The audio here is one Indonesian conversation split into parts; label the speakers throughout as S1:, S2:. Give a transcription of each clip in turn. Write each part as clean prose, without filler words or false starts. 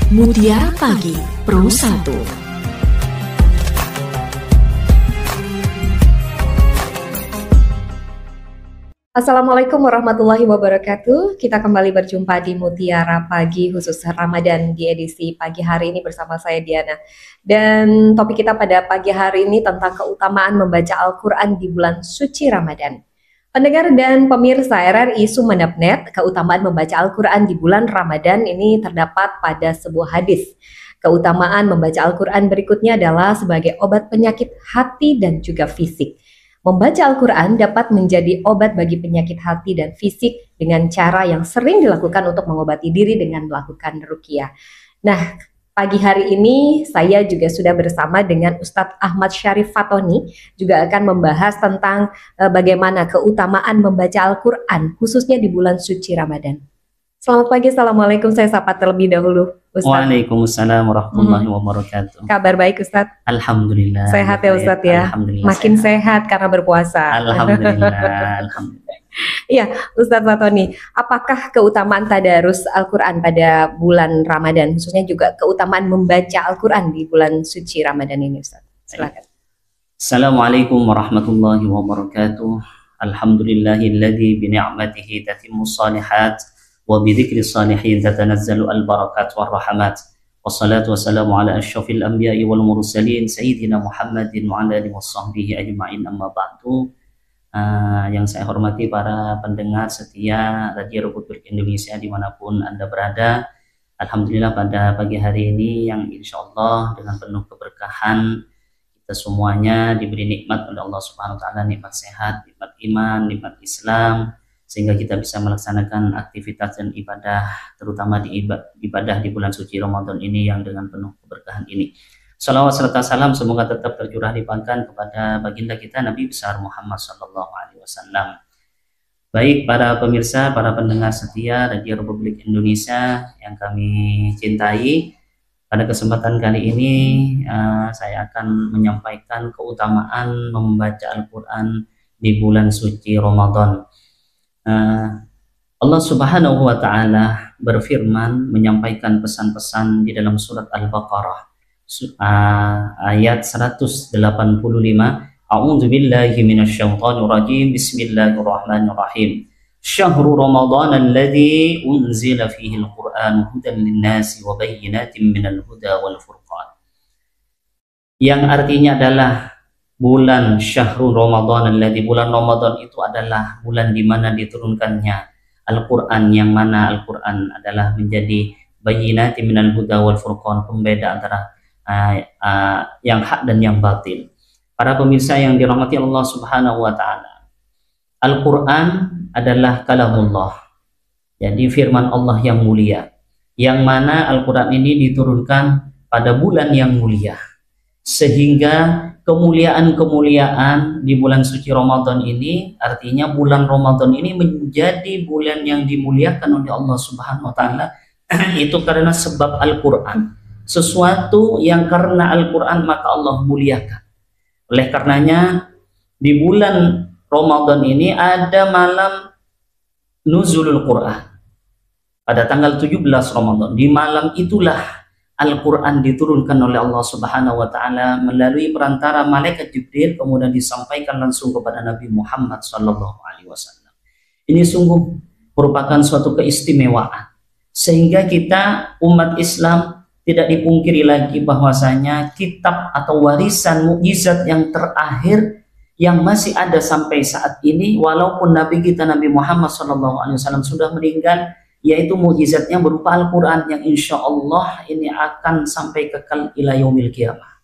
S1: Mutiara Pagi Pro 1. Assalamualaikum warahmatullahi wabarakatuh. Kita kembali berjumpa di Mutiara Pagi khusus Ramadan di edisi pagi hari ini bersama saya Diana. Dan topik kita pada pagi hari ini tentang keutamaan membaca Al-Quran di bulan suci Ramadan. Pendengar dan pemirsa RRI Sumeneb.net, keutamaan membaca Al-Quran di bulan Ramadan ini terdapat pada sebuah hadis. Keutamaan membaca Al-Quran berikutnya adalah sebagai obat penyakit hati dan juga fisik. Membaca Al-Quran dapat menjadi obat bagi penyakit hati dan fisik dengan cara yang sering dilakukan untuk mengobati diri dengan melakukan ruqyah. Nah, pagi hari ini saya juga sudah bersama dengan Ustadz Ahmad Syarif Fatoni, juga akan membahas tentang bagaimana keutamaan membaca Al-Quran khususnya di bulan suci Ramadan. Selamat pagi, Assalamualaikum, saya sapa terlebih dahulu Ustadz.
S2: Waalaikumsalam warahmatullahi wabarakatuh.
S1: Kabar baik Ustadz?
S2: Alhamdulillah.
S1: Sehat ya Ustadz ya? Makin sehat karena berpuasa.
S2: Alhamdulillah.
S1: Iya Ustadz Fatoni, apakah keutamaan tadarus Al-Quran pada bulan Ramadan, khususnya juga keutamaan membaca Al-Quran di bulan suci Ramadan ini Ustadz? Silakan.
S2: Assalamualaikum warahmatullahi wabarakatuh. Alhamdulillahilladzi bini'matihi tatimmus shalihat wa bidzikri shalihin tatanazzalu al-barakat war rahmat. Wassalatu wassalamu ala asyrafil anbiya'i wal mursalin sayyidina Muhammadin wa ala alihi washabbihi ajma'in, amma ba'du. Yang saya hormati para pendengar setia Radio Republik Indonesia dimanapun Anda berada. Alhamdulillah pada pagi hari ini yang insya Allah dengan penuh keberkahan, kita semuanya diberi nikmat oleh Allah Subhanahu wa Ta'ala, nikmat sehat, nikmat iman, nikmat Islam, sehingga kita bisa melaksanakan aktivitas dan ibadah, terutama di ibadah di bulan suci Ramadan ini yang dengan penuh keberkahan ini. Salawat serta salam semoga tetap tercurah limpahkan kepada baginda kita Nabi besar Muhammad Sallallahu Alaihi Wasallam. Baik para pemirsa, para pendengar setia Radio Republik Indonesia yang kami cintai, pada kesempatan kali ini saya akan menyampaikan keutamaan membaca Al-Quran di bulan suci Ramadan. Allah Subhanahu wa Ta'ala berfirman menyampaikan pesan-pesan di dalam surat Al-Baqarah ayat 185. A'udzu billahi minasyaitonir rajim. Bismillahirrahmanirrahim. Syahrul Ramadan alladzi unzila fihi al-Qur'an hudan lin-nasi wa bayyinatin minal huda wal furqan. Yang artinya adalah bulan Syahrul Ramadan alladzi, bulan Ramadan itu adalah bulan di mana diturunkannya Al-Quran, yang mana Al-Quran adalah menjadi bayyinatin minal huda wal furqan, pembeda antara yang hak dan yang batil. Para pemirsa yang dirahmati Allah Subhanahu wa Ta'ala, Al-Quran adalah kalamullah, jadi firman Allah yang mulia, yang mana Al-Quran ini diturunkan pada bulan yang mulia, sehingga kemuliaan-kemuliaan di bulan suci Ramadan ini, artinya bulan Ramadan ini menjadi bulan yang dimuliakan oleh Allah Subhanahu wa Ta'ala itu karena sebab Al-Quran. Sesuatu yang karena Al-Quran maka Allah muliakan. Oleh karenanya di bulan Ramadan ini ada malam nuzulul Quran pada tanggal 17 Ramadan. Di malam itulah Al-Quran diturunkan oleh Allah Subhanahu wa Ta'ala melalui perantara malaikat Jibril, kemudian disampaikan langsung kepada Nabi Muhammad Sallallahu Alaihi Wasallam. Ini sungguh merupakan suatu keistimewaan, sehingga kita umat Islam tidak dipungkiri lagi bahwasanya kitab atau warisan mukjizat yang terakhir yang masih ada sampai saat ini, walaupun Nabi kita Nabi Muhammad SAW sudah meninggal, yaitu mukjizatnya berupa Al-Quran yang insya Allah ini akan sampai kekal ila yaumil qiyamah.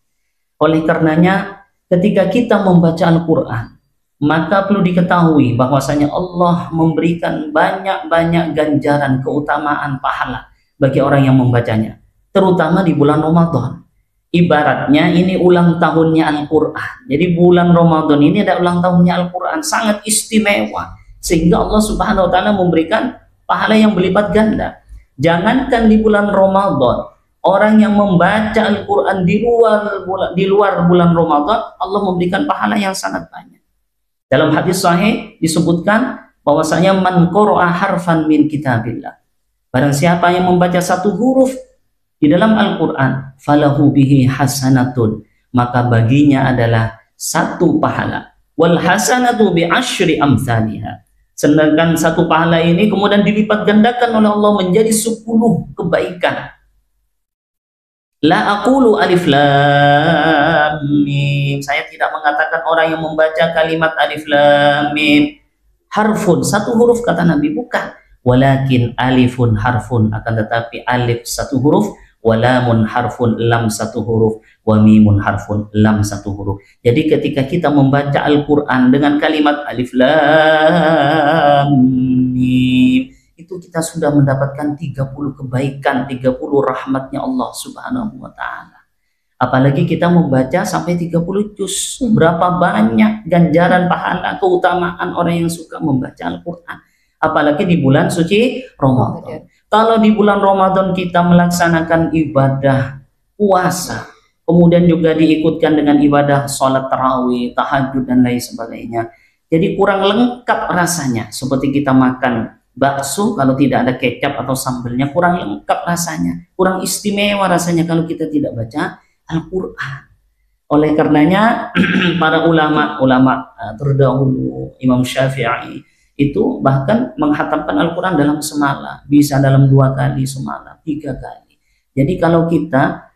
S2: Oleh karenanya ketika kita membaca Al-Quran, maka perlu diketahui bahwasanya Allah memberikan banyak-banyak ganjaran, keutamaan, pahala bagi orang yang membacanya, terutama di bulan Ramadan. Ibaratnya ini ulang tahunnya Al-Quran. Jadi bulan Ramadan ini ada ulang tahunnya Al-Quran, sangat istimewa, sehingga Allah Subhanahu wa Ta'ala memberikan pahala yang berlipat ganda. Jangankan di bulan Ramadan, orang yang membaca Al-Quran di luar bulan Ramadan, Allah memberikan pahala yang sangat banyak. Dalam hadis sahih disebutkan bahwasanya man qara'a harfan min kitabillah, barang siapa yang membaca satu huruf di dalam Al-Quran, falahu bihi hasanatun, maka baginya adalah satu pahala. Wal hasanatu bi asyri amsalihha. Sedangkan satu pahala ini kemudian dilipat gandakan oleh Allah menjadi 10 kebaikan. La aqulu alif lam mim. Saya tidak mengatakan orang yang membaca kalimat alif lam mim harfun, satu huruf kata Nabi, bukan. Walakin alifun harfun, akan tetapi alif satu huruf, walamun harfun, lam satu huruf, wa mimun harfun, lam satu huruf. Jadi ketika kita membaca Al-Quran dengan kalimat alif lam mim, itu kita sudah mendapatkan 30 kebaikan, 30 rahmatnya Allah subhanahu wa ta'ala. Apalagi kita membaca sampai 30 juz. Berapa banyak ganjaran, pahala, keutamaan orang yang suka membaca Al-Quran. Apalagi di bulan suci Ramadan. Kalau di bulan Ramadan kita melaksanakan ibadah puasa, kemudian juga diikutkan dengan ibadah sholat tarawih, tahajud, dan lain sebagainya. Jadi kurang lengkap rasanya. Seperti kita makan bakso, kalau tidak ada kecap atau sambelnya, kurang lengkap rasanya, kurang istimewa rasanya kalau kita tidak baca Al-Quran. Oleh karenanya para ulama terdahulu, Imam Syafi'i itu bahkan menghatamkan Al-Quran dalam semalam, bisa dalam 2 kali semalam, 3 kali. Jadi kalau kita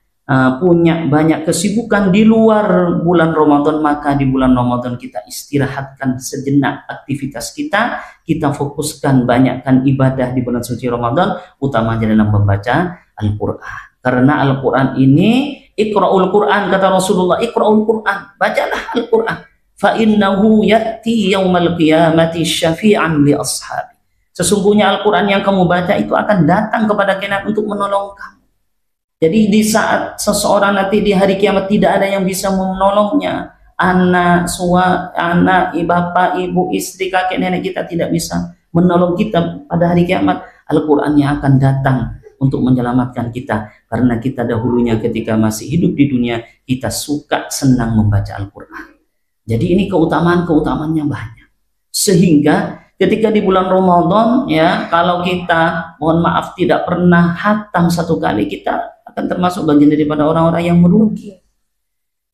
S2: punya banyak kesibukan di luar bulan Ramadan, maka di bulan Ramadan kita istirahatkan sejenak aktivitas kita, kita fokuskan banyakkan ibadah di bulan suci Ramadan, utamanya dalam membaca Al-Quran. Karena Al-Quran ini, iqra'ul Quran, kata Rasulullah, iqra'ul Quran, bacalah Al-Quran. Fa innahu ya'ti yaumal qiyamati syafi'an li ashabi. Sesungguhnya Al-Quran yang kamu baca itu akan datang kepada kalian untuk menolong kamu. Jadi di saat seseorang nanti di hari kiamat tidak ada yang bisa menolongnya, anak, bapak, ibu, istri, kakek, nenek kita tidak bisa menolong kita pada hari kiamat. Al-Quran yang akan datang untuk menyelamatkan kita, karena kita dahulunya ketika masih hidup di dunia kita suka senang membaca Al-Quran. Jadi ini keutamaan-keutamaannya banyak. Sehingga ketika di bulan Ramadan, ya, kalau kita mohon maaf tidak pernah khatam 1 kali, kita akan termasuk bagian daripada orang-orang yang merugi.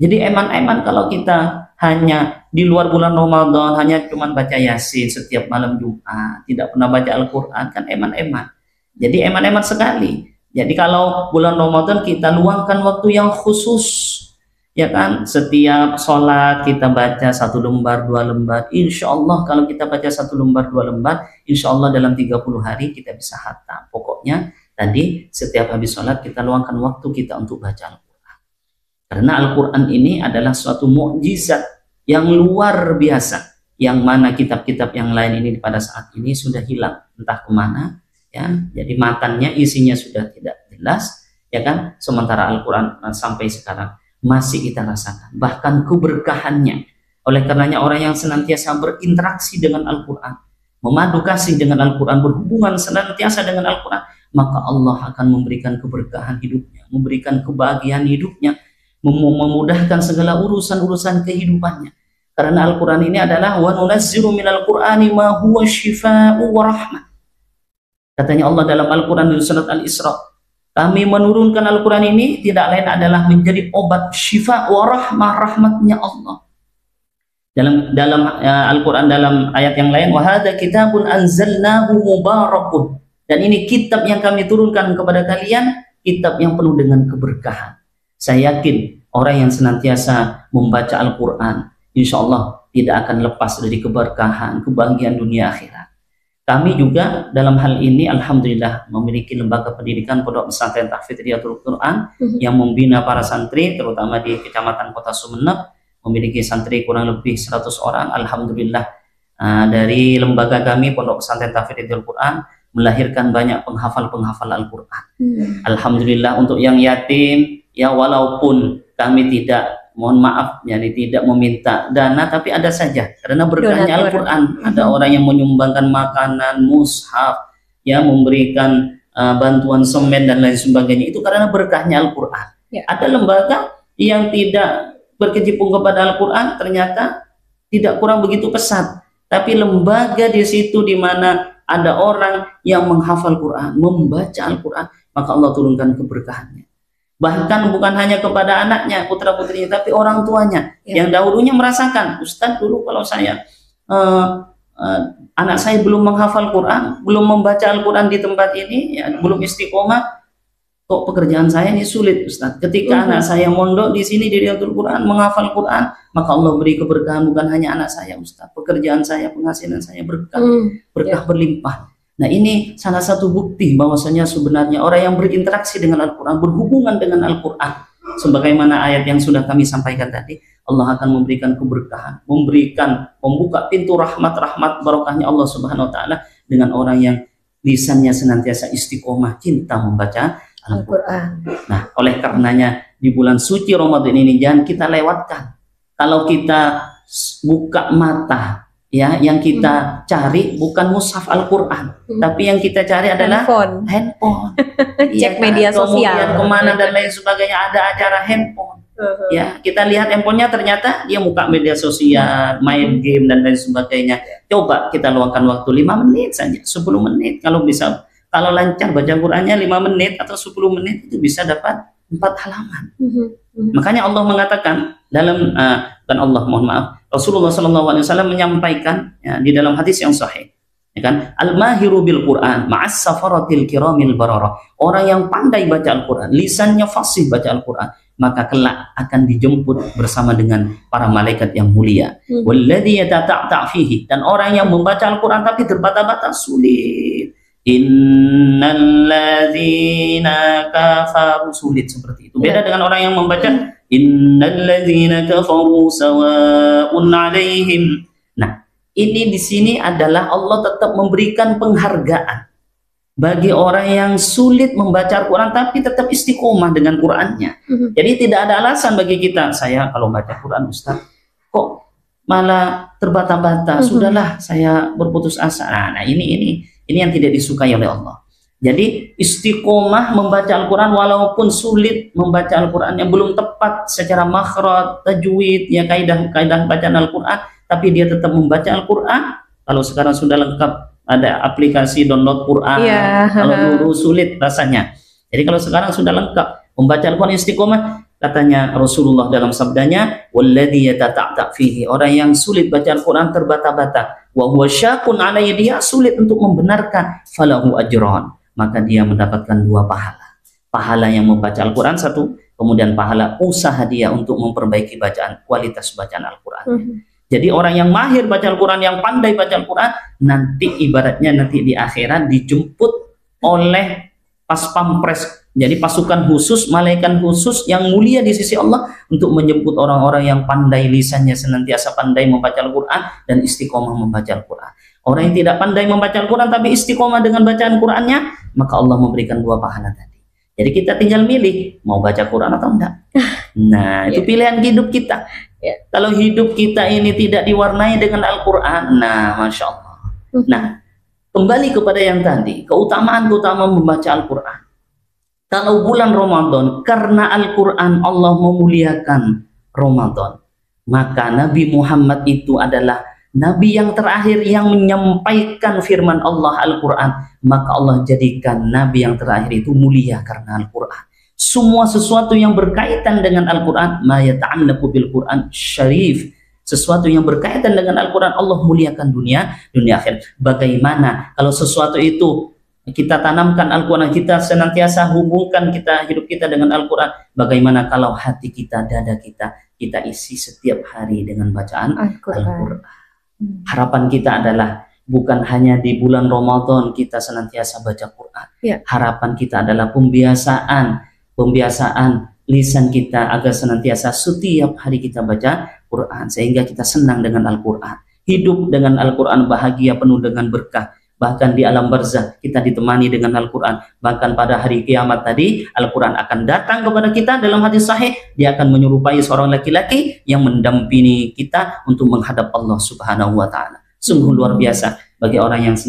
S2: Jadi eman-eman kalau kita hanya di luar bulan Ramadan hanya cuman baca Yasin setiap malam Jumat, tidak pernah baca Al-Quran, kan eman-eman. Jadi eman-eman sekali. Jadi kalau bulan Ramadan kita luangkan waktu yang khusus, ya kan, setiap sholat kita baca 1 lembar, 2 lembar. Insya Allah kalau kita baca 1 lembar, 2 lembar, insya Allah dalam 30 hari kita bisa khatam. Pokoknya tadi setiap habis sholat kita luangkan waktu kita untuk baca Al-Quran. Karena Al-Quran ini adalah suatu mukjizat yang luar biasa, yang mana kitab-kitab yang lain ini pada saat ini sudah hilang, entah kemana, ya. Jadi matannya, isinya sudah tidak jelas, ya kan. Sementara Al-Quran sampai sekarang masih kita rasakan, bahkan keberkahannya. Oleh karenanya orang yang senantiasa berinteraksi dengan Al-Quran, memadu kasih dengan Al-Quran, berhubungan senantiasa dengan Al-Quran, maka Allah akan memberikan keberkahan hidupnya, memberikan kebahagiaan hidupnya, memudahkan segala urusan-urusan kehidupannya. Karena Al-Quran ini adalah wa nunazzilu minal Qur'ani ma huwa syifaa'u wa rahmah. Katanya Allah dalam Al-Quran di surat Al-Isra, kami menurunkan Al-Quran ini tidak lain adalah menjadi obat syifa wa rahmah, rahmatnya Allah. Dalam Al-Quran dalam ayat yang lain, wa hadza kitabun anzalnahu mubarakun. Dan ini kitab yang kami turunkan kepada kalian, kitab yang penuh dengan keberkahan. Saya yakin orang yang senantiasa membaca Al-Quran, insya Allah tidak akan lepas dari keberkahan, kebahagiaan dunia akhirat. Kami juga dalam hal ini alhamdulillah memiliki lembaga pendidikan Pondok Pesantren Tahfidz Riyadul Quran yang membina para santri, terutama di Kecamatan Kota Sumeneb, memiliki santri kurang lebih 100 orang. Alhamdulillah dari lembaga kami Pondok Pesantren Tahfidz Riyadul Quran melahirkan banyak penghafal-penghafal Al-Quran. Alhamdulillah untuk yang yatim, ya walaupun kami tidak, mohon maaf, yani tidak meminta dana, tapi ada saja karena berkahnya Al-Quran. Ada orang yang menyumbangkan makanan, mushaf, ya, memberikan bantuan semen dan lain sebagainya, itu karena berkahnya Al-Quran. Ada lembaga yang tidak berkecimpung kepada Al-Quran, ternyata tidak kurang begitu pesat, tapi lembaga di situ di mana ada orang yang menghafal Quran, membaca Al-Quran, maka Allah turunkan keberkahannya. Bahkan bukan hanya kepada anaknya, putra putrinya, tapi orang tuanya yang dahulunya merasakan, Ustadz dulu kalau saya anak saya belum menghafal Quran, belum membaca Al-Quran di tempat ini, ya, belum istiqomah, kok pekerjaan saya ini sulit, Ustadz. Ketika anak saya mondok di sini di Riyadul Quran, menghafal Quran, maka Allah beri keberkahan bukan hanya anak saya, Ustadz. Pekerjaan saya, penghasilan saya berkah, berkah berlimpah. Nah, ini salah satu bukti bahwasanya sebenarnya orang yang berinteraksi dengan Al-Quran, berhubungan dengan Al-Quran, sebagaimana ayat yang sudah kami sampaikan tadi, Allah akan memberikan keberkahan, membuka pintu rahmat barokahnya Allah Subhanahu wa taala dengan orang yang lisannya senantiasa istiqomah cinta membaca Al-Quran. Nah, oleh karenanya di bulan suci Ramadan ini jangan kita lewatkan. Kalau kita buka mata, ya, yang kita cari bukan mushaf Al-Quran, tapi yang kita cari adalah handphone.
S1: Cek media sosial.
S2: Kemudian kemana dan lain sebagainya, ada acara handphone. Ya, kita lihat handphonenya ternyata dia buka media sosial, main game dan lain sebagainya. Coba kita luangkan waktu 5 menit saja, 10 menit kalau bisa. Kalau lancar baca Qurannya 5 menit atau 10 menit itu bisa dapat 4 halaman. Makanya Allah mengatakan dalam dan Allah, mohon maaf, Rasulullah SAW menyampaikan, ya, di dalam hadis yang sahih, ya kan, al-mahiru bil Quran ma'as safaratil kiramil bararah. Orang yang pandai baca Al-Quran, lisannya fasih baca Al-Quran, maka kelak akan dijemput bersama dengan para malaikat yang mulia. Walladzi yatata'ta' fihi, dan orang yang membaca Al-Quran tapi terbata-bata, sulit. Innalladzina kafaru, sulit seperti itu. Beda dengan orang yang membaca innalladzina kafaru sawa'un 'alaihim. Nah, ini di sini adalah Allah tetap memberikan penghargaan bagi orang yang sulit membaca Al-Quran tapi tetap istiqomah dengan Qurannya. Jadi tidak ada alasan bagi kita, saya kalau baca Quran, Ustaz, kok malah terbata-bata, sudahlah saya berputus asa. Nah, ini yang tidak disukai oleh Allah. Jadi istiqomah membaca Al-Quran walaupun sulit membaca Al-Quran yang belum tepat secara makhraj, tajwid, ya, kaidah bacaan Al-Quran, tapi dia tetap membaca Al-Quran. Kalau sekarang sudah lengkap, ada aplikasi download Quran, kalau dulu sulit rasanya. Jadi kalau sekarang sudah lengkap membaca Al-Quran istiqomah, katanya Rasulullah dalam sabdanya, walladzi yatata'ta fihi, orang yang sulit baca Al-Quran terbata-bata, wa huwa syaqun alayhi, dia sulit untuk membenarkan, falahu ajran, maka dia mendapatkan 2 pahala. Pahala yang membaca Al-Quran 1, kemudian pahala usaha dia untuk memperbaiki bacaan, kualitas bacaan Al-Quran. Jadi orang yang mahir baca Al-Quran, yang pandai baca Al-Quran, nanti ibaratnya nanti di akhirat dijemput oleh pas pampres, jadi pasukan khusus, malaikat khusus yang mulia di sisi Allah untuk menjemput orang-orang yang pandai, lisannya senantiasa pandai membaca Al-Quran dan istiqomah membaca Al-Quran. Orang yang tidak pandai membaca Al-Quran tapi istiqomah dengan bacaan Qurannya, maka Allah memberikan 2 pahala tadi. Jadi kita tinggal milih mau baca Quran atau enggak. Nah, itu pilihan hidup kita. Kalau hidup kita ini tidak diwarnai dengan Al-Quran, nah, Masya Allah. Nah, kembali kepada yang tadi, keutamaan membaca Al-Quran. Kalau bulan Ramadan, karena Al-Quran Allah memuliakan Ramadan, maka Nabi Muhammad itu adalah Nabi yang terakhir yang menyampaikan firman Allah Al-Quran, maka Allah jadikan Nabi yang terakhir itu mulia karena Al-Quran. Semua sesuatu yang berkaitan dengan Al-Quran, ma yata'allaqu bil Quran syarif, sesuatu yang berkaitan dengan Al-Quran Allah muliakan dunia akhirat. Bagaimana kalau sesuatu itu kita tanamkan Al-Quran, kita senantiasa hubungkan hidup kita dengan Al-Quran, bagaimana kalau hati kita, dada kita isi setiap hari dengan bacaan Al-Quran. Harapan kita adalah bukan hanya di bulan Ramadan kita senantiasa baca Quran. Harapan kita adalah pembiasaan lisan kita agar senantiasa setiap hari kita baca Quran, sehingga kita senang dengan Al-Quran, hidup dengan Al-Quran, bahagia penuh dengan berkah. Bahkan di alam barzah kita ditemani dengan Al-Quran. Bahkan pada hari kiamat tadi Al-Quran akan datang kepada kita dalam hadis sahih. Dia akan menyerupai seorang laki-laki yang mendampingi kita untuk menghadap Allah Subhanahu wa ta'ala. Sungguh luar biasa bagi orang yang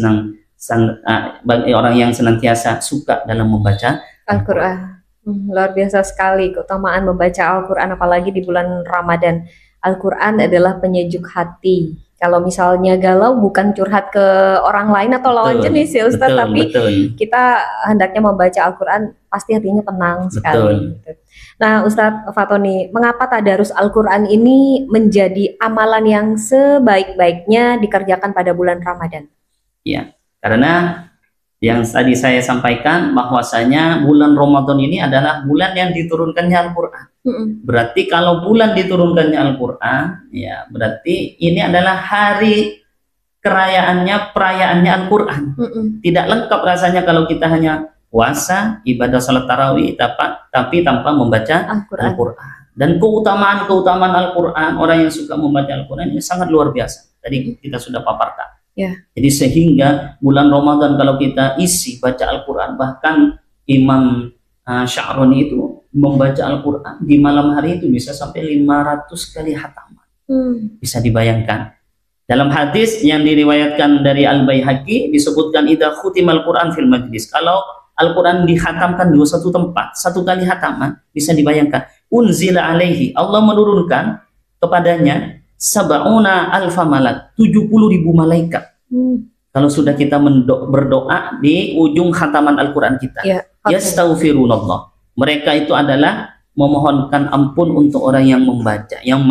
S2: bagi orang yang senantiasa suka dalam membaca
S1: Al-Quran. Luar biasa sekali keutamaan membaca Al-Quran, apalagi di bulan Ramadan. Al-Quran adalah penyejuk hati, Kalau misalnya galau bukan curhat ke orang lain atau lawan
S2: Betul,
S1: jenis ya Ustadz,
S2: betul,
S1: tapi
S2: betul,
S1: kita hendaknya membaca Al-Quran pasti hatinya tenang sekali.
S2: betul.
S1: Gitu. Nah Ustadz Fatoni, mengapa tadarus Al-Quran ini menjadi amalan yang sebaik-baiknya dikerjakan pada bulan Ramadan?
S2: Ya, karena yang tadi saya sampaikan bahwasanya bulan Ramadan ini adalah bulan yang diturunkannya Al-Quran. Berarti kalau bulan diturunkannya Al-Quran, ya berarti ini adalah hari kerayaannya, perayaannya Al-Quran. Tidak lengkap rasanya kalau kita hanya puasa, ibadah salat tarawih, tapi tanpa membaca Al-Quran. Dan keutamaan Al-Quran, orang yang suka membaca Al-Quran ini sangat luar biasa. Tadi kita sudah paparkan. Jadi sehingga bulan Ramadan kalau kita isi baca Al-Quran, bahkan Imam Sya'roni itu membaca Al-Quran di malam hari itu bisa sampai 500 kali khataman. Bisa dibayangkan. Dalam hadis yang diriwayatkan dari Al-Baihaqi disebutkan idza khutimal Quran fil majlis. Kalau Al-Quran dikhatamkan di satu tempat, satu kali khataman, bisa dibayangkan. Unzila alaihi, Allah menurunkan kepadanya sab'una alfa malak, 70.000 malaikat. Kalau sudah kita berdoa di ujung khataman Al-Quran kita, yastaghfirunallah. Mereka itu adalah memohonkan ampun untuk orang yang membaca, yang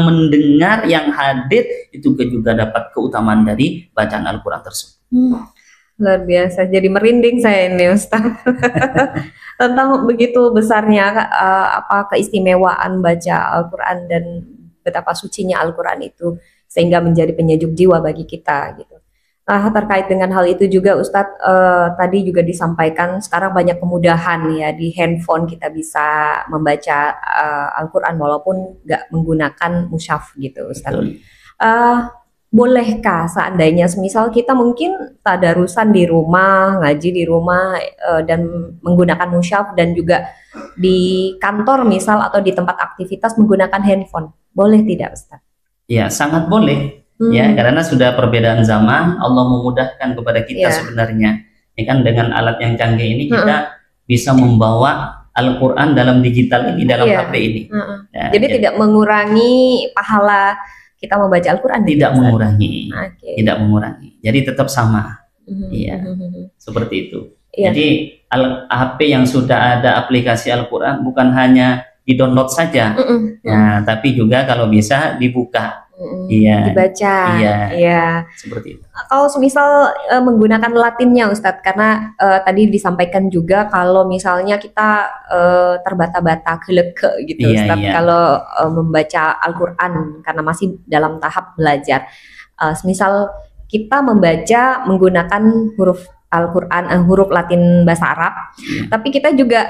S2: mendengar, yang hadir, itu juga dapat keutamaan dari bacaan Al-Quran tersebut.
S1: Luar biasa, jadi merinding saya ini Ustaz. Tentang begitu besarnya keistimewaan baca Al-Quran dan betapa sucinya Al-Quran itu sehingga menjadi penyejuk jiwa bagi kita gitu. Nah, terkait dengan hal itu juga Ustadz, tadi juga disampaikan sekarang banyak kemudahan ya, di handphone kita bisa membaca Al-Quran walaupun nggak menggunakan mushaf gitu Ustadz. Bolehkah seandainya semisal kita mungkin tadarusan di rumah, ngaji di rumah dan menggunakan mushaf, dan juga di kantor misal atau di tempat aktivitas menggunakan handphone, boleh tidak Ustadz?
S2: Ya, sangat boleh. Ya, karena sudah perbedaan zaman, Allah memudahkan kepada kita sebenarnya. Ya kan, dengan alat yang canggih ini kita bisa membawa Al-Quran dalam digital ini, dalam HP ini.
S1: Ya, jadi tidak mengurangi pahala kita membaca Al-Quran.
S2: Tidak mengurangi, tidak mengurangi. Jadi tetap sama. Iya, seperti itu. Jadi HP yang sudah ada aplikasi Al-Quran bukan hanya di-download saja, ya, tapi juga kalau bisa dibuka.
S1: Dibaca,
S2: seperti itu.
S1: Kalau misal menggunakan Latinnya Ustadz, karena tadi disampaikan juga kalau misalnya kita terbata-bata geleke gitu Ustadz, kalau membaca Al-Quran karena masih dalam tahap belajar, misal kita membaca menggunakan huruf Al-Quran, huruf Latin bahasa Arab, tapi kita juga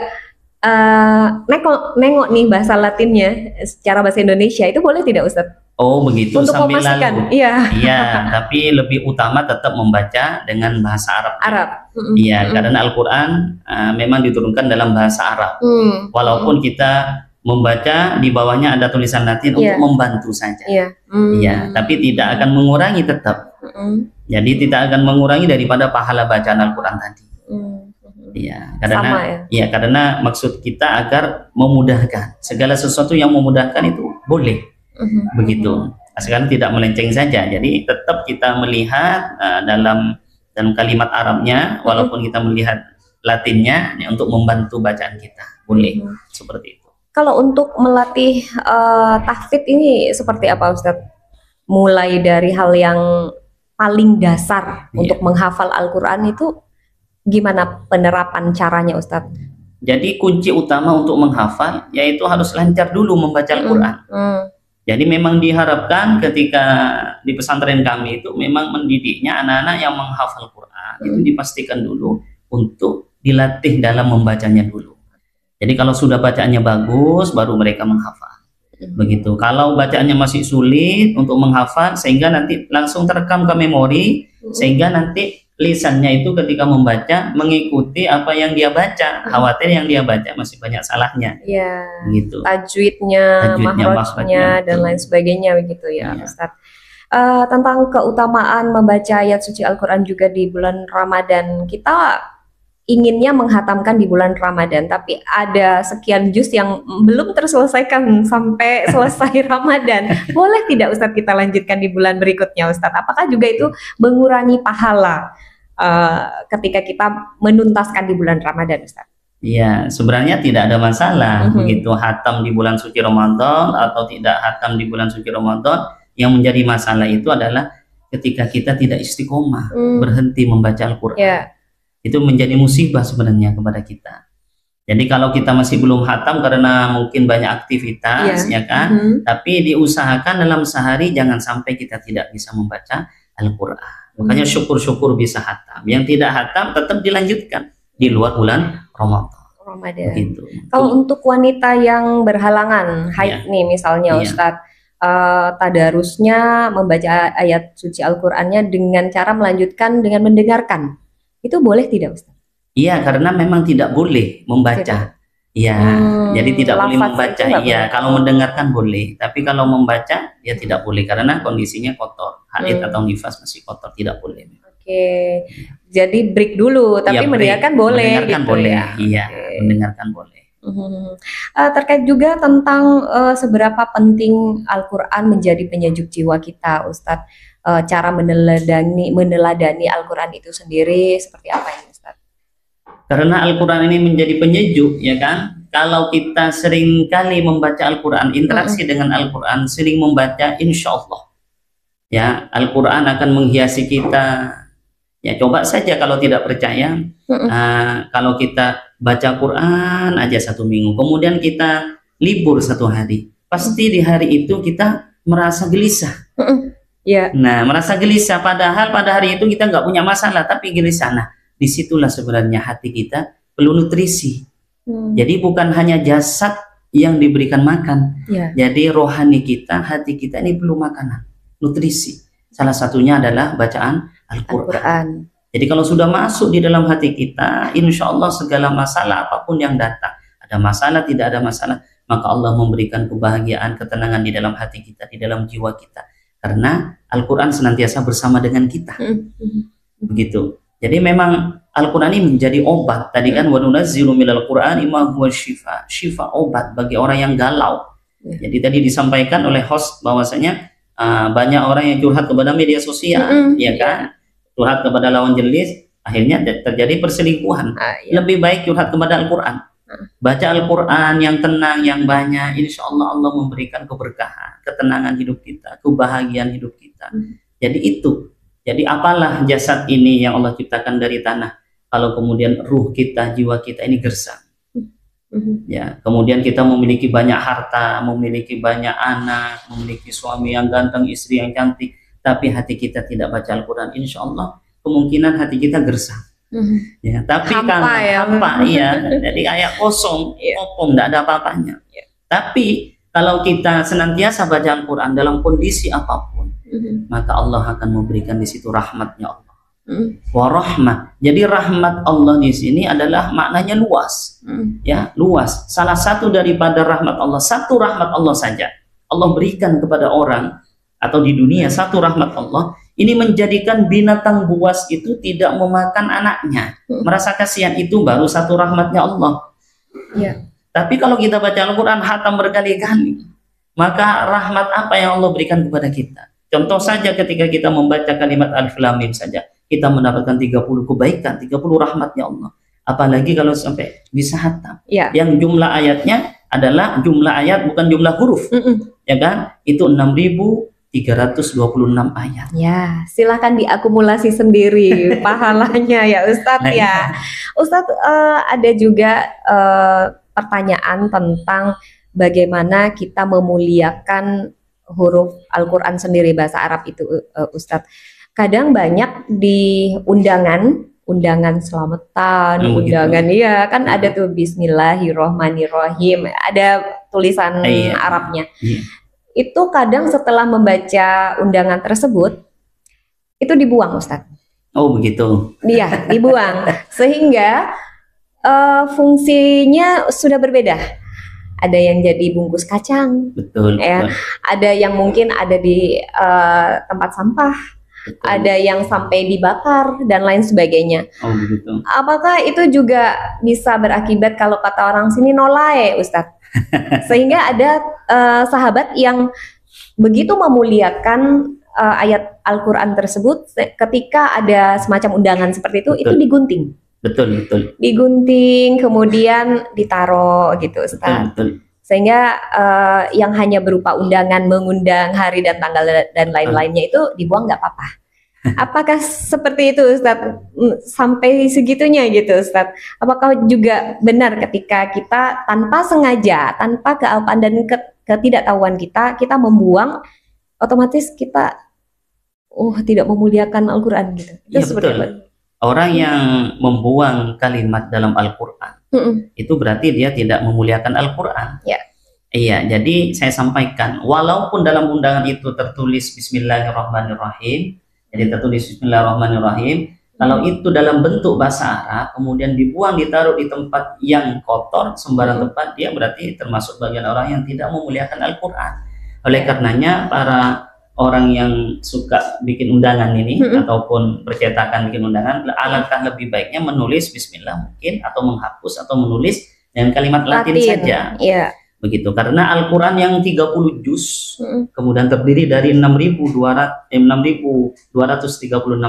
S1: nengok nih bahasa Latinnya secara bahasa Indonesia, itu boleh tidak Ustadz?
S2: Oh begitu,
S1: untuk
S2: sambil
S1: memastikan,
S2: lalu. Iya, tapi lebih utama tetap membaca dengan bahasa Arab. Iya, karena Al-Quran memang diturunkan dalam bahasa Arab. Walaupun kita membaca di bawahnya ada tulisan Latin untuk membantu saja. Iya, tapi tidak akan mengurangi tetap. Jadi tidak akan mengurangi daripada pahala bacaan Al-Quran tadi. Iya, karena maksud kita agar memudahkan, segala sesuatu yang memudahkan itu boleh. Begitu, sekarang tidak melenceng saja. Jadi tetap kita melihat dalam kalimat Arabnya, walaupun kita melihat Latinnya untuk membantu bacaan kita, boleh seperti itu.
S1: Kalau untuk melatih tahfidz ini seperti apa Ustadz? Mulai dari hal yang paling dasar untuk menghafal Al-Quran itu gimana penerapan caranya Ustadz?
S2: Jadi kunci utama untuk menghafal yaitu harus lancar dulu membaca Al-Quran. Jadi memang diharapkan ketika di pesantren kami itu memang mendidiknya anak-anak yang menghafal Quran itu dipastikan dulu untuk dilatih dalam membacanya dulu. Jadi kalau sudah bacaannya bagus baru mereka menghafal. Begitu. Kalau bacaannya masih sulit untuk menghafal sehingga nanti langsung terekam ke memori, sehingga nanti lisannya itu ketika membaca mengikuti apa yang dia baca, khawatir yang dia baca masih banyak salahnya. Gitu.
S1: Tajwidnya, makhrajnya dan lain sebagainya begitu ya Ustadz. Tentang keutamaan membaca ayat suci Al-Quran juga di bulan Ramadan, kita inginnya menghatamkan di bulan Ramadan, tapi ada sekian juz yang belum terselesaikan sampai selesai Ramadan. Boleh tidak Ustadz kita lanjutkan di bulan berikutnya Ustadz? Apakah juga itu mengurangi pahala ketika kita menuntaskan di bulan Ramadan Ustadz?
S2: Ya, sebenarnya tidak ada masalah begitu hatam di bulan suci Ramadan atau tidak hatam di bulan suci Ramadan. Yang menjadi masalah itu adalah ketika kita tidak istiqomah, berhenti membaca Al-Quran. Yeah. Itu menjadi musibah sebenarnya kepada kita. Jadi kalau kita masih belum hatam karena mungkin banyak aktivitas, ya kan, tapi diusahakan dalam sehari jangan sampai kita tidak bisa membaca Al-Quran. Makanya syukur-syukur bisa hatam. Yang tidak hatam tetap dilanjutkan di luar bulan Ramadan.
S1: Gitu. Kalau untuk wanita yang berhalangan haid nih misalnya Ustadz, tadarusnya membaca ayat suci Al-Qurannya dengan cara melanjutkan dengan mendengarkan. Itu boleh tidak Ustaz?
S2: Iya, karena memang tidak boleh membaca. Iya, jadi tidak boleh membaca. Iya, kalau mendengarkan boleh, tapi kalau membaca ya tidak boleh karena kondisinya kotor. Haid atau nifas masih kotor, tidak boleh.
S1: Oke. Jadi break dulu, tapi ya, mendengarkan boleh.
S2: Mendengarkan gitu boleh. Ya. Iya, mendengarkan boleh.
S1: Terkait juga tentang seberapa penting Al-Quran menjadi penyejuk jiwa kita, Ustadz. Cara meneladani Al-Quran itu sendiri seperti apa ini Ustaz?
S2: Karena Al-Quran ini menjadi penyejuk, ya kan? Kalau kita sering kali membaca Al-Quran, interaksi dengan Al-Quran, sering membaca, insya Allah ya Al-Quran akan menghiasi kita. Ya coba saja kalau tidak percaya, kalau kita baca Quran aja 1 minggu, kemudian kita libur 1 hari, pasti di hari itu kita merasa gelisah. Yeah. Nah, merasa gelisah padahal pada hari itu kita nggak punya masalah, tapi gelisah. Nah, disitulah sebenarnya hati kita perlu nutrisi. Jadi bukan hanya jasad yang diberikan makan, jadi rohani kita, hati kita ini perlu makanan, nutrisi. Salah satunya adalah bacaan Al-Quran. Jadi kalau sudah masuk di dalam hati kita, insya Allah segala masalah apapun yang datang, ada masalah tidak ada masalah, maka Allah memberikan kebahagiaan, ketenangan di dalam hati kita, di dalam jiwa kita. Karena Al-Quran senantiasa bersama dengan kita. Begitu. Jadi memang Al-Quran ini menjadi obat. Tadi kan wa nunazzilu minal Qur'ani ma huwa syifa. Syifa, obat bagi orang yang galau. Jadi tadi disampaikan oleh host bahwasanya banyak orang yang curhat kepada media sosial, ya kan? Curhat kepada lawan jenis, akhirnya terjadi perselingkuhan. Lebih baik curhat kepada Al-Quran. Baca Al-Quran yang tenang, yang banyak, insya Allah Allah memberikan keberkahan, ketenangan hidup kita, kebahagiaan hidup kita. Jadi itu, jadi apalah jasad ini yang Allah ciptakan dari tanah, kalau kemudian ruh kita, jiwa kita ini gersang. Ya, kemudian kita memiliki banyak harta, memiliki banyak anak, memiliki suami yang ganteng, istri yang cantik, tapi hati kita tidak baca Al-Quran, insya Allah kemungkinan hati kita gersang. Ya, tapi hampa, hampa, ya, jadi kayak kosong, kopong, tidak ada apa-apanya. Tapi kalau kita senantiasa baca Al-Quran dalam kondisi apapun, maka Allah akan memberikan di situ rahmatnya Allah. Warahmah. Jadi rahmat Allah di sini adalah maknanya luas, ya, luas. Salah satu daripada rahmat Allah, satu rahmat Allah saja Allah berikan kepada orang atau di dunia, satu rahmat Allah ini menjadikan binatang buas itu tidak memakan anaknya, merasa kasihan, itu baru satu rahmatnya Allah. Tapi kalau kita baca Al-Quran hatam berkali-kali, maka rahmat apa yang Allah berikan kepada kita? Contoh saja ketika kita membaca kalimat Alif Lam Mim saja, kita mendapatkan 30 kebaikan, 30 rahmatnya Allah. Apalagi kalau sampai bisa hatam, yang jumlah ayatnya adalah jumlah ayat bukan jumlah huruf, ya kan? Itu 6.326 ayat.
S1: Ya, silahkan diakumulasi sendiri pahalanya ya Ustadz. Ya, Ustadz, ada juga pertanyaan tentang bagaimana kita memuliakan huruf Al-Quran sendiri, bahasa Arab itu, Ustadz. Kadang banyak di undangan selamatan, undangan ya kan ada tuh Bismillahirrohmanirrohim, ada tulisan Arabnya. Itu kadang setelah membaca undangan tersebut itu dibuang Ustadz.
S2: Oh begitu.
S1: Iya, dibuang sehingga fungsinya sudah berbeda. Ada yang jadi bungkus kacang,
S2: betul,
S1: ya. Betul. Ada yang mungkin ada di tempat sampah,
S2: betul.
S1: ada yang sampai dibakar dan lain sebagainya.
S2: Oh begitu.
S1: Apakah itu juga bisa berakibat kalau kata orang sini nolae, Ustadz? Sehingga ada sahabat yang begitu memuliakan ayat Al-Quran tersebut, ketika ada semacam undangan seperti itu digunting.
S2: Betul.
S1: Digunting, kemudian ditaruh gitu, Ustaz.
S2: Betul.
S1: Sehingga yang hanya berupa undangan, mengundang hari dan tanggal dan lain-lainnya itu dibuang nggak apa-apa. Apakah seperti itu, Ustaz? Sampai segitunya gitu, Ustaz? Apakah juga benar ketika kita tanpa sengaja, tanpa kealpaan dan ketidaktahuan kita membuang, otomatis kita tidak memuliakan Al-Quran gitu?
S2: Iya betul. Orang yang membuang kalimat dalam Al-Quran, itu berarti dia tidak memuliakan Al-Quran. Iya, jadi saya sampaikan, walaupun dalam undangan itu tertulis Bismillahirrahmanirrahim, jadi tertulis Bismillahirrahmanirrahim, kalau itu dalam bentuk bahasa Arab, kemudian dibuang, ditaruh di tempat yang kotor, sembarang tempat, dia berarti termasuk bagian orang yang tidak memuliakan Al-Quran. Oleh karenanya, para orang yang suka bikin undangan ini ataupun percetakan bikin undangan, alangkah lebih baiknya menulis Bismillah mungkin, atau menghapus atau menulis dengan kalimat Latin saja. Begitu, karena Al-Quran yang 30 juz kemudian terdiri dari 6.236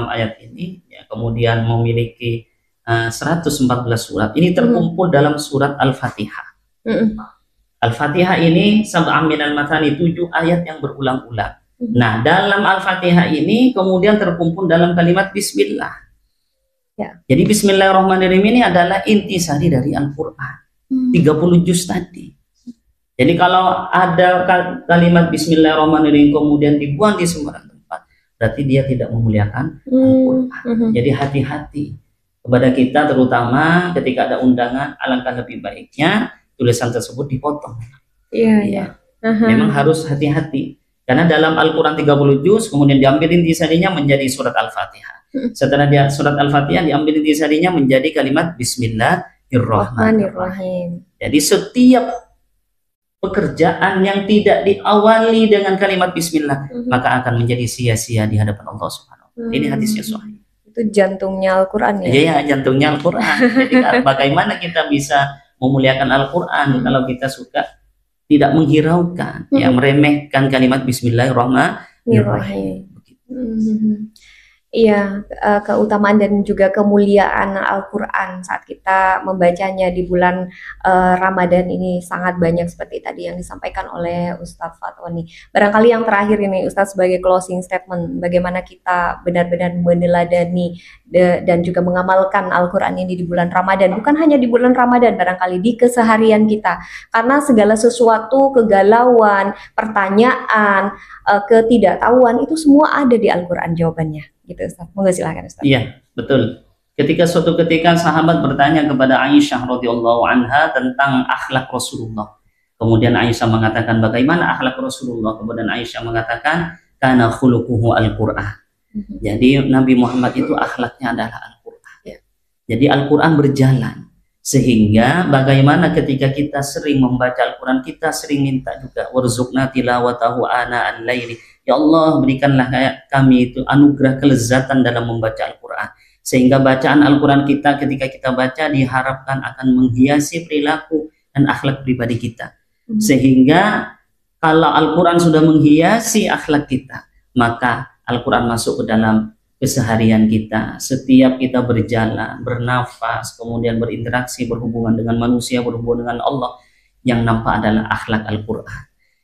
S2: ayat ini ya, kemudian memiliki 114 surat. Ini terkumpul dalam surat Al-Fatihah. Al-Fatihah ini sab'am minal mathani, 7 ayat yang berulang-ulang. Nah, dalam Al-Fatihah ini kemudian terkumpul dalam kalimat Bismillah. Jadi Bismillahirrahmanirrahim ini adalah intisari dari Al-Quran. 30 juz tadi. Jadi kalau ada kalimat Bismillahirrahmanirrahim kemudian dibuang di sembarang tempat, berarti dia tidak memuliakan Al-Quran. Jadi hati-hati kepada kita, terutama ketika ada undangan, alangkah lebih baiknya tulisan tersebut dipotong. Memang harus hati-hati. Karena dalam Al-Quran 30 juz, kemudian diambil intisarinya menjadi surat Al-Fatihah. Setelah dia surat Al-Fatihah, diambil intisarinya menjadi kalimat Bismillahirrahmanirrahim. Jadi setiap pekerjaan yang tidak diawali dengan kalimat Bismillah, maka akan menjadi sia-sia di hadapan Allah Subhanahu wa Ta'ala. Ini hadisnya sahih.
S1: Itu jantungnya Al-Quran ya?
S2: Iya, jantungnya Al-Quran. Jadi bagaimana kita bisa memuliakan Al-Quran kalau kita suka tidak menghiraukan, ya, meremehkan kalimat Bismillahirrahmanirrahim.
S1: Iya, keutamaan dan juga kemuliaan Al-Quran saat kita membacanya di bulan Ramadan ini sangat banyak seperti tadi yang disampaikan oleh Ustadz Fatoni. Barangkali yang terakhir ini Ustadz, sebagai closing statement, bagaimana kita benar-benar meneladani dan juga mengamalkan Al-Quran ini di bulan Ramadan, bukan hanya di bulan Ramadan, barangkali di keseharian kita, karena segala sesuatu, kegalauan, pertanyaan, ketidaktahuan, itu semua ada di Al-Quran jawabannya. Gitu, Ustaz. Moga silakan, Ustaz.
S2: Iya, betul. Ketika suatu ketika sahabat bertanya kepada Aisyah radhiyallahu anha tentang akhlak Rasulullah. Kemudian Aisyah mengatakan, bagaimana akhlak Rasulullah? Kemudian Aisyah mengatakan, kana khuluquhu Al-Qur'an. Jadi Nabi Muhammad itu akhlaknya adalah Al-Qur'an. Jadi Al-Qur'an berjalan. Sehingga bagaimana ketika kita sering membaca Al-Quran, kita sering minta juga, warzuqna tilawatahu ana'al laili. Ya Allah, berikanlah kami itu anugerah kelezatan dalam membaca Al-Quran. Sehingga bacaan Al-Quran kita ketika kita baca diharapkan akan menghiasi perilaku dan akhlak pribadi kita. Sehingga kalau Al-Quran sudah menghiasi akhlak kita, maka Al-Quran masuk ke dalam keseharian kita. Setiap kita berjalan, bernafas, kemudian berinteraksi, berhubungan dengan manusia, berhubungan dengan Allah, yang nampak adalah akhlak Al-Quran.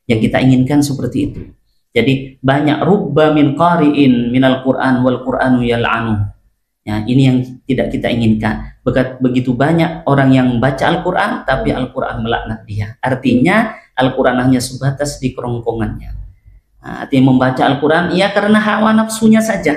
S2: Yang kita inginkan seperti itu. Jadi banyak rubba min qari'in minal Qur'an wal Qur'anu yal'anu. Ya, ini yang tidak kita inginkan. Begitu banyak orang yang baca Al-Quran, tapi Al-Quran melaknat dia. Artinya Al-Quran hanya sebatas di kerongkongannya. Nah, artinya membaca Al-Quran ya karena hawa nafsunya saja.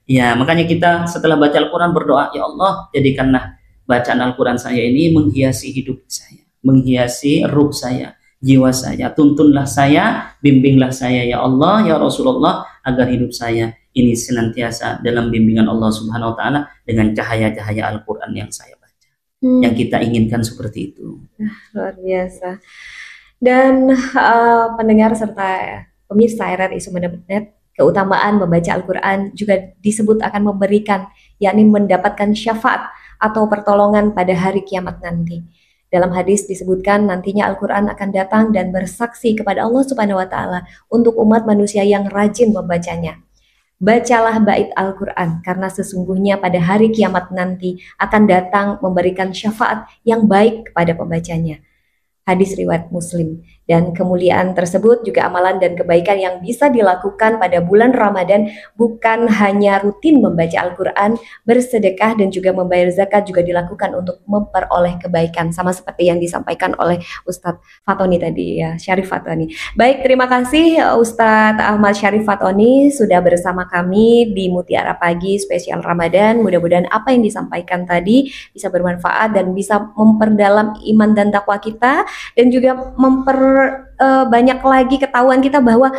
S2: Ya, makanya kita setelah baca Al-Quran berdoa, ya Allah, jadikanlah bacaan Al-Quran saya ini menghiasi hidup saya, menghiasi ruh saya, jiwa saya. Tuntunlah saya, bimbinglah saya ya Allah, ya Rasulullah, agar hidup saya ini senantiasa dalam bimbingan Allah Subhanahu wa Ta'ala dengan cahaya-cahaya Al-Quran yang saya baca. Yang kita inginkan seperti itu.
S1: Luar biasa. Dan pendengar serta pemirsa RRI Sumeneb.net, Keutamaan membaca Al-Quran juga disebut akan memberikan, yakni mendapatkan syafaat atau pertolongan pada hari kiamat nanti. Dalam hadis disebutkan nantinya Al-Quran akan datang dan bersaksi kepada Allah Subhanahu wa Ta'ala untuk umat manusia yang rajin membacanya. Bacalah bait Al-Quran, karena sesungguhnya pada hari kiamat nanti akan datang memberikan syafaat yang baik kepada pembacanya. Hadis riwayat Muslim. Dan kemuliaan tersebut juga amalan dan kebaikan yang bisa dilakukan pada bulan Ramadan, bukan hanya rutin membaca Al-Quran, bersedekah dan juga membayar zakat juga dilakukan untuk memperoleh kebaikan, sama seperti yang disampaikan oleh Ustadz Fatoni tadi ya, Syarif Fatoni. Baik, terima kasih Ustadz Ahmad Syarif Fatoni sudah bersama kami di Mutiara Pagi spesial Ramadan. Mudah-mudahan apa yang disampaikan tadi bisa bermanfaat dan bisa memperdalam iman dan takwa kita, dan juga banyak lagi ketahuan kita bahwa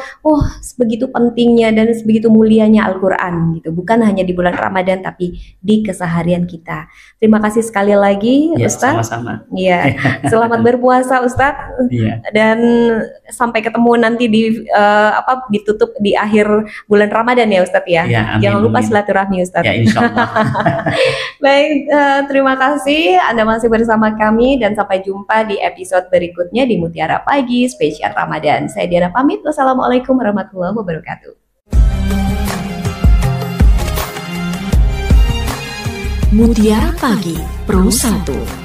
S1: sebegitu pentingnya dan sebegitu mulianya Al-Quran gitu, bukan hanya di bulan Ramadan tapi di keseharian kita. Terima kasih sekali lagi ya, Ustadz.
S2: Sama-sama.
S1: Ya, selamat berpuasa Ustadz.
S2: Ya.
S1: Dan sampai ketemu nanti ditutup di akhir bulan Ramadan ya Ustadz ya.
S2: Ya, amin,
S1: jangan lupa silaturahmi Ustadz.
S2: Ya, insyaallah.
S1: Baik, terima kasih Anda masih bersama kami dan sampai jumpa di episode berikutnya di Mutiara Pagi spesial Ramadan. Saya Diana pamit. Wassalamualaikum warahmatullahi wabarakatuh.
S3: Mutiara Pagi Pro 1.